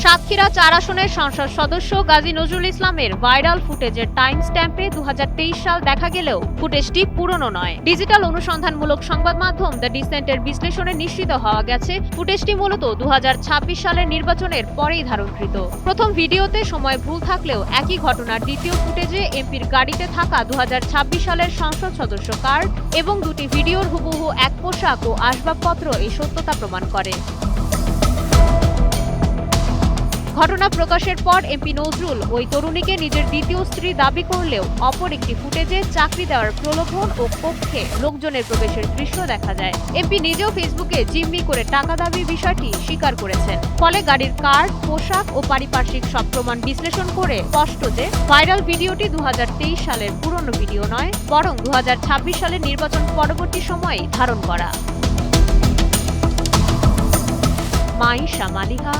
সাতক্ষীরা ৪ আসনের সংসদ সদস্য গাজী নজরুল ইসলামের ভাইরাল ফুটেজের টাইম স্ট্যাম্পে 2023 সাল দেখা গেলেও ফুটেজটি পুরনো নয়। ডিজিটাল অনুসন্ধানমূলক সংবাদ মাধ্যম দ্য ডিসেন্টের বিশ্লেষণে নিশ্চিত হওয়া গেছে ফুটেজটি মূলত 2026 সালের নির্বাচনের পরেই ধারণকৃত। প্রথম ভিডিওতে সময় ভুল থাকলেও একই ঘটনার দ্বিতীয় ফুটেজে এমপির গাড়িতে থাকা 2026 সালের সংসদ সদস্য কার্ড এবং দুটি ভিডিওর হুবহু এক পোশাক ও আসবাবপত্র এই সত্যতা প্রমাণ করে। ঘটনা প্রকাশের পর এমপি নজরুল ওই তরুণীকে নিজের দ্বিতীয় স্ত্রী দাবি করলেও অপর একটি ফুটেজে চাকরি দেওয়ার প্রলোভন ও কক্ষে লোকজনের প্রবেশের দৃশ্য দেখা যায়। এমপি নিজেও ফেসবুকে জিম্মি করে টাকা দাবির বিষয়টি স্বীকার করেছেন। ফলে গাড়ির কার্ড, পোশাক ও পারিপার্শ্বিক সব প্রমাণ বিশ্লেষণ করে স্পষ্ট যে ভাইরাল ভিডিওটি 2023 সালের পুরনো ভিডিও নয়, বরং 2026 সালের নির্বাচন পরবর্তী সময়ে ধারণ করা। মাইশা মালিহা,